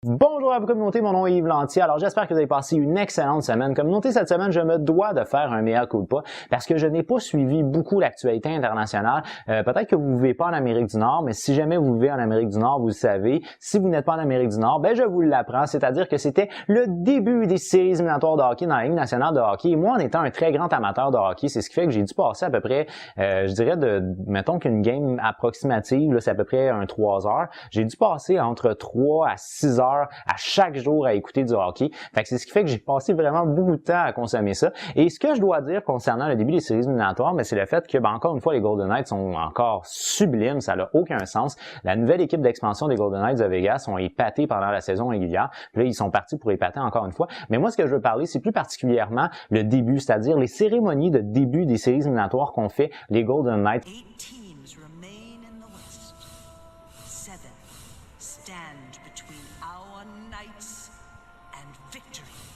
Bonjour à vous communauté, mon nom est Yves Lantier. Alors j'espère que vous avez passé une excellente semaine. Communauté, cette semaine, je me dois de faire un mea culpa parce que je n'ai pas suivi beaucoup l'actualité internationale. Peut-être que vous ne vivez pas en Amérique du Nord, mais si jamais vous vivez en Amérique du Nord, vous le savez. Si vous n'êtes pas en Amérique du Nord, ben je vous l'apprends, c'est-à-dire que c'était le début des séries éliminatoires de hockey dans la Ligue nationale de hockey. Et moi, en étant un très grand amateur de hockey, c'est ce qui fait que j'ai dû passer à peu près, je dirais, mettons qu'une game approximative, là, c'est à peu près 3 heures. J'ai dû passer entre 3 à 6 heures à chaque jour à écouter du hockey. Fait que c'est ce qui fait que j'ai passé vraiment beaucoup de temps à consommer ça. Et ce que je dois dire concernant le début des séries éliminatoires, c'est le fait que, encore une fois, les Golden Knights sont encore sublimes. Ça n'a aucun sens. La nouvelle équipe d'expansion des Golden Knights de Vegas ont épaté pendant la saison régulière. Puis là, ils sont partis pour épater encore une fois. Mais moi, ce que je veux parler, c'est plus particulièrement le début, c'est-à-dire les cérémonies de début des séries éliminatoires qu'ont fait les Golden Knights.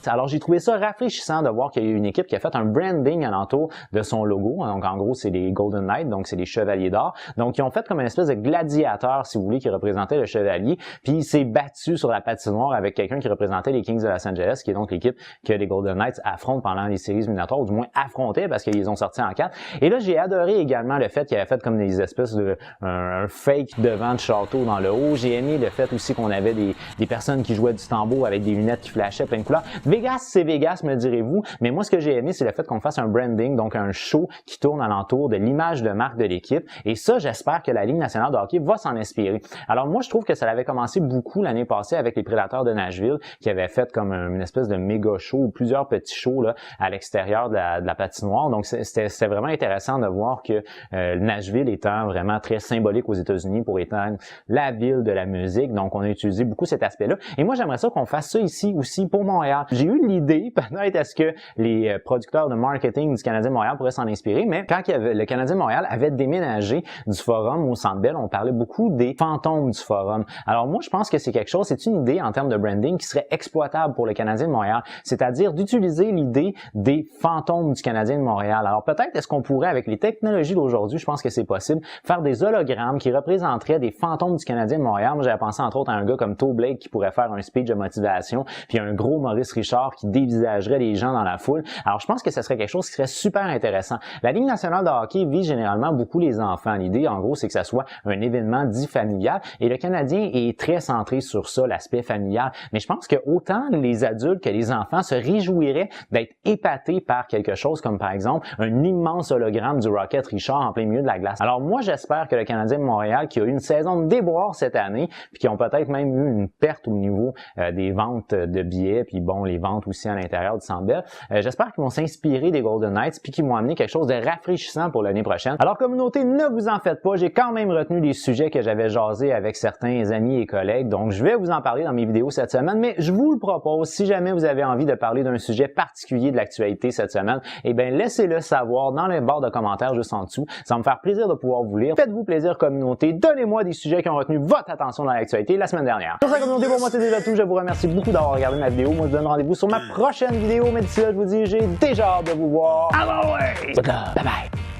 Alors, j'ai trouvé ça rafraîchissant de voir qu'il y a eu une équipe qui a fait un branding alentour de son logo. Donc, en gros, c'est les Golden Knights, donc c'est les Chevaliers d'Or. Donc, ils ont fait comme une espèce de gladiateur, si vous voulez, qui représentait le Chevalier. Puis, il s'est battu sur la patinoire avec quelqu'un qui représentait les Kings de Los Angeles, qui est donc l'équipe que les Golden Knights affrontent pendant les séries éliminatoires, ou du moins affrontaient parce qu'ils ont sorti en 4. Et là, j'ai adoré également le fait qu'il avait fait comme des espèces de un fake devant de château dans le haut. J'ai aimé le fait aussi qu'on avait des personnes qui jouaient du tambour avec des lunettes qui flashaient plein de couleurs. Vegas, c'est Vegas, me direz-vous, mais moi, ce que j'ai aimé, c'est le fait qu'on fasse un branding, donc un show qui tourne alentour de l'image de marque de l'équipe. Et ça, j'espère que la Ligue nationale de hockey va s'en inspirer. Alors moi, je trouve que ça avait commencé beaucoup l'année passée avec les Prédateurs de Nashville, qui avaient fait comme une espèce de méga show ou plusieurs petits shows là, à l'extérieur de la patinoire. Donc, c'était vraiment intéressant de voir que Nashville étant vraiment très symbolique aux États-Unis pour étant la ville de la musique. Donc, on a utilisé beaucoup cet aspect-là. Et moi, j'aimerais ça qu'on fasse ça ici aussi pour Montréal. J'ai eu l'idée, peut-être est-ce que les producteurs de marketing du Canadien de Montréal pourraient s'en inspirer, mais quand le Canadien de Montréal avait déménagé du Forum au Centre Bell, on parlait beaucoup des fantômes du Forum. Alors moi, je pense que c'est quelque chose, c'est une idée en termes de branding qui serait exploitable pour le Canadien de Montréal, c'est-à-dire d'utiliser l'idée des fantômes du Canadien de Montréal. Alors peut-être est-ce qu'on pourrait, avec les technologies d'aujourd'hui, je pense que c'est possible, faire des hologrammes qui représenteraient des fantômes du Canadien de Montréal. Moi, j'avais pensé entre autres à un gars comme Toe Blake qui pourrait faire un speech de motivation, puis un gros Maurice Richard qui dévisagerait les gens dans la foule. Alors, je pense que ce serait quelque chose qui serait super intéressant. La Ligue nationale de hockey vise généralement beaucoup les enfants. L'idée, en gros, c'est que ça soit un événement dit familial et le Canadien est très centré sur ça, l'aspect familial. Mais je pense que autant les adultes que les enfants se réjouiraient d'être épatés par quelque chose comme, par exemple, un immense hologramme du Rocket Richard en plein milieu de la glace. Alors, moi, j'espère que le Canadien de Montréal, qui a eu une saison de déboire cette année, puis qui ont peut-être même eu une perte au niveau des ventes de billets, puis bon, les ventes aussi à l'intérieur du Centre Bell. J'espère qu'ils vont s'inspirer des Golden Knights puis qu'ils vont amener quelque chose de rafraîchissant pour l'année prochaine. Alors communauté, ne vous en faites pas, j'ai quand même retenu des sujets que j'avais jasés avec certains amis et collègues, donc je vais vous en parler dans mes vidéos cette semaine, mais je vous le propose, si jamais vous avez envie de parler d'un sujet particulier de l'actualité cette semaine, eh bien laissez-le savoir dans les barres de commentaires juste en dessous. Ça va me faire plaisir de pouvoir vous lire. Faites-vous plaisir communauté, donnez-moi des sujets qui ont retenu votre attention dans l'actualité la semaine dernière. Pour ça communauté, pour moi c'est déjà tout, je vous remercie beaucoup d'avoir regardé ma vidéo. Moi je vous donne rendez-vous sur ma prochaine vidéo, mais d'ici là, je vous dis, j'ai déjà hâte de vous voir. Ah ouais! Bye bye!